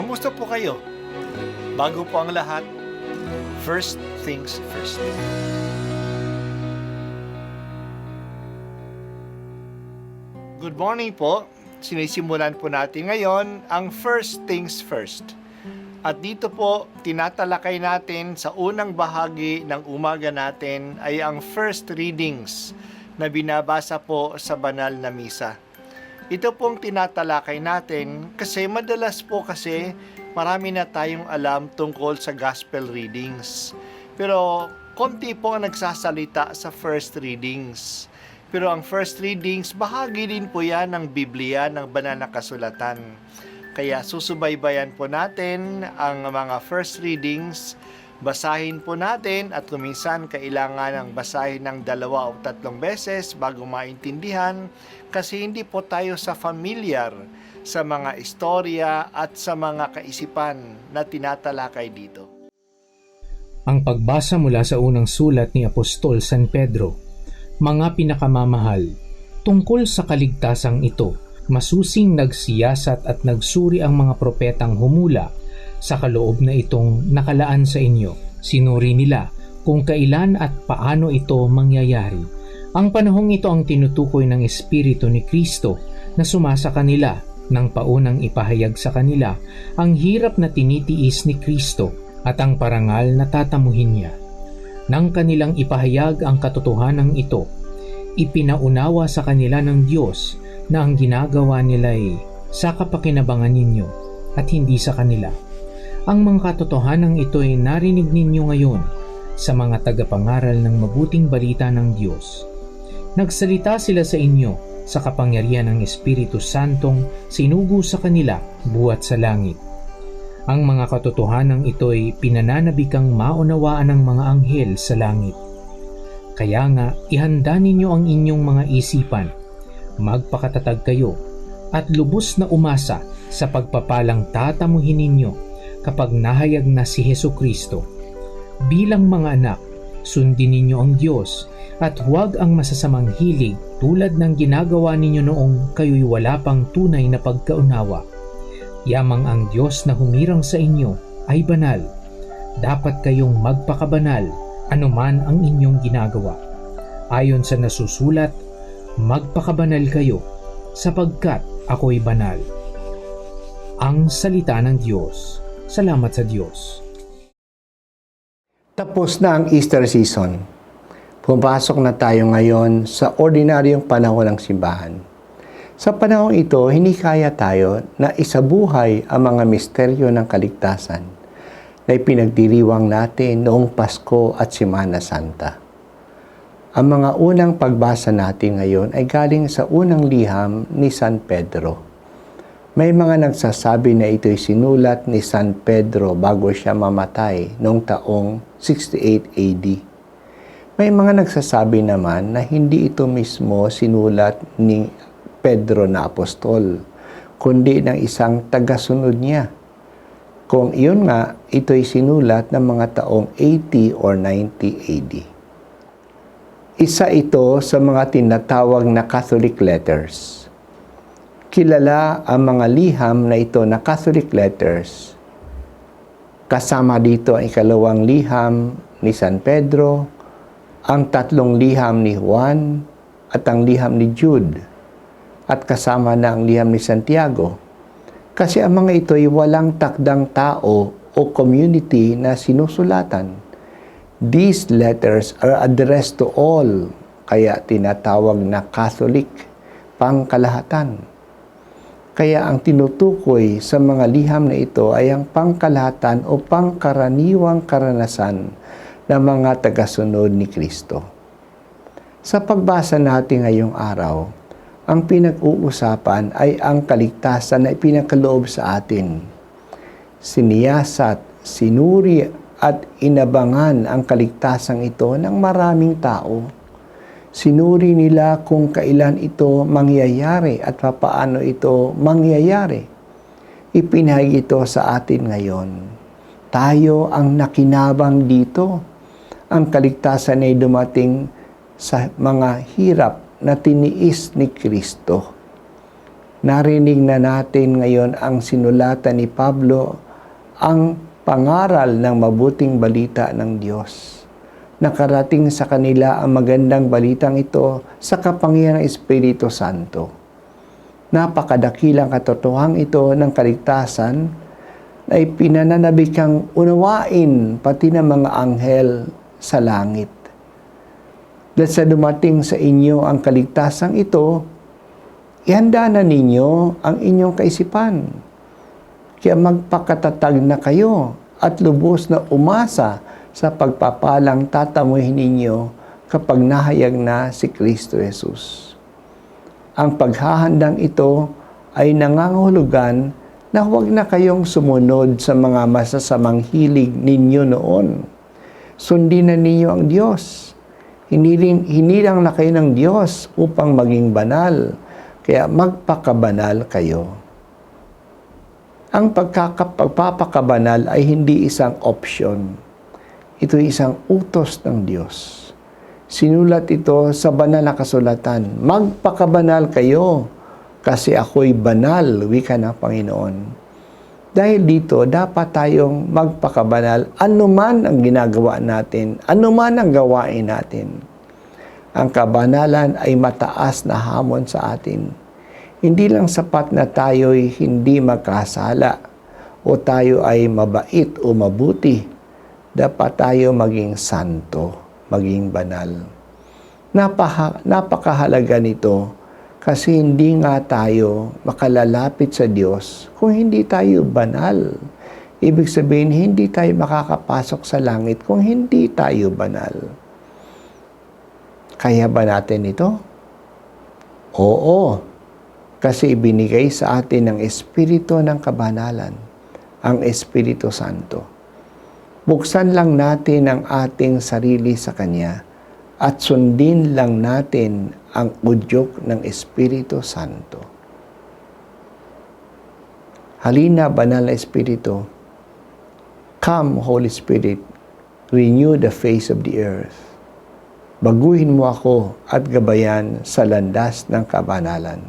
Kamusta po kayo? Bago po ang lahat, first things first. Good morning po. Sinisimulan po natin ngayon ang first things first. At dito po, tinatalakay natin sa unang bahagi ng umaga natin ay ang first readings na binabasa po sa banal na misa. Ito pong tinatalakay natin kasi madalas po kasi marami na tayong alam tungkol sa gospel readings. Pero konti po ang nagsasalita sa first readings. Pero ang first readings, bahagi din po yan ng Biblia, ng banal na kasulatan. Kaya susubaybayan po natin ang mga first readings, basahin po natin at kuminsan kailangan ng basahin ng 2 o 3 beses bago maintindihan kasi hindi po tayo familiar sa mga istorya at sa mga kaisipan na tinatalakay dito. Ang pagbasa mula sa unang sulat ni Apostol San Pedro, mga pinakamamahal, tungkol sa kaligtasang ito, masusing nagsiyasat at nagsuri ang mga propetang humula sa kaloob na itong nakalaan sa inyo. Sinuri nila kung kailan at paano ito mangyayari. Ang panahong ito ang tinutukoy ng Espiritu ni Kristo na sumasa kanila nang paunang ipahayag sa kanila ang hirap na tinitiis ni Kristo at ang parangal na tatamuhin niya. Nang kanilang ipahayag ang katotohanan ito, ipinaunawa sa kanila ng Diyos na ang ginagawa nila ay sa kapakinabangan ninyo at hindi sa kanila. Ang mga katotohanan ito ay narinig ninyo ngayon sa mga tagapangaral ng mabuting balita ng Diyos. Nagsalita sila sa inyo sa kapangyarihan ng Espiritu Santong sinugo sa kanila buhat sa langit. Ang mga katotohanan ito ay pinananabikang maunawaan ng mga anghel sa langit. Kaya nga, ihanda ninyo ang inyong mga isipan, magpakatatag kayo, at lubos na umasa sa pagpapalang tatamuhin ninyo kapag nahayag na si Hesukristo. Bilang mga anak, sundin ninyo ang Diyos at huwag ang masasamang hilig tulad ng ginagawa ninyo noong kayo'y wala pang tunay na pagkaunawa. Yamang ang Diyos na humirang sa inyo ay banal. Dapat kayong magpakabanal anuman ang inyong ginagawa. Ayon sa nasusulat, magpakabanal kayo sapagkat ako'y banal. Ang salita ng Diyos. Salamat sa Diyos. Tapos na ang Easter season. Pumasok na tayo ngayon sa ordinaryong panahon ng simbahan. Sa panahon ito, hinikaya tayo na isabuhay ang mga misteryo ng kaligtasan na ipinagdiriwang natin noong Pasko at Semana Santa. Ang mga unang pagbasa natin ngayon ay galing sa unang liham ni San Pedro. May mga nagsasabi na ito'y sinulat ni San Pedro bago siya mamatay noong taong 68 AD. May mga nagsasabi naman na hindi ito mismo sinulat ni Pedro na apostol, kundi ng isang tagasunod niya. Kung iyon nga, ito'y sinulat ng mga taong 80 or 90 AD. Isa ito sa mga tinatawag na Catholic letters. Kilala ang mga liham na ito na Catholic letters. Kasama dito ang ikalawang liham ni San Pedro, ang 3 liham ni Juan, at ang liham ni Jude, at kasama na ang liham ni Santiago. Kasi ang mga ito ay walang takdang tao o community na sinusulatan. These letters are addressed to all, kaya tinatawag na Catholic, pangkalahatan. Kaya ang tinutukoy sa mga liham na ito ay ang pangkalahatan o pangkaraniwang karanasan ng mga tagasunod ni Kristo. Sa pagbasa natin ngayong araw, ang pinag-uusapan ay ang kaligtasan na ipinakaloob sa atin. Siniyasat, sinuri at inabangan ang kaligtasang ito ng maraming tao. Sinuri nila kung kailan ito mangyayari at papaano ito mangyayari. Ipinahayag ito sa atin ngayon. Tayo ang nakinabang dito. Ang kaligtasan ay dumating sa mga hirap na tiniis ni Kristo. Narinig na natin ngayon ang sinulatan ni Pablo, ang pangaral ng mabuting balita ng Diyos. Nakarating sa kanila ang magandang balitang ito sa kapangyarihan ng Espiritu Santo. Napakadakilang katotohanan ito ng kaligtasan na ipinananabik kang unawain pati ng mga anghel sa langit. Dahil sa dumating sa inyo ang kaligtasang ito, ihanda na ninyo ang inyong kaisipan. Kaya magpakatatag na kayo at lubos na umasa sa pagpapalang tatamuhin ninyo kapag nahayag na si Kristo Jesus. Ang paghahandang ito ay nangangahulugan na huwag na kayong sumunod sa mga masasamang hilig ninyo noon. Sundin na ninyo ang Diyos. Hinilang na kayo ng Diyos upang maging banal, kaya magpakabanal kayo. Ang pagpapakabanal ay hindi isang option. Ito ay isang utos ng Diyos. Sinulat ito sa banal na kasulatan. Magpakabanal kayo kasi ako'y banal, wika ng Panginoon. Dahil dito, dapat tayong magpakabanal anuman ang ginagawa natin, anuman ang gawain natin. Ang kabanalan ay mataas na hamon sa atin. Hindi lang sapat na tayo'y hindi magkasala o tayo ay mabait o mabuti. Dapat tayo maging santo, maging banal. Napakahalaga nito kasi hindi nga tayo makalalapit sa Diyos kung hindi tayo banal. Ibig sabihin, hindi tayo makakapasok sa langit kung hindi tayo banal. Kaya ba natin ito? Oo, kasi ibinigay sa atin ng Espiritu ng Kabanalan, ang Espiritu Santo. Buksan lang natin ang ating sarili sa Kanya at sundin lang natin ang udyok ng Espiritu Santo. Halina, Banal na Espiritu. Come, Holy Spirit, renew the face of the earth. Baguhin mo ako at gabayan sa landas ng kabanalan.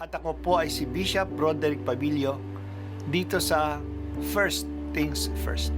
At ako po ay si Bishop Broderick Pabilio dito sa First Things First.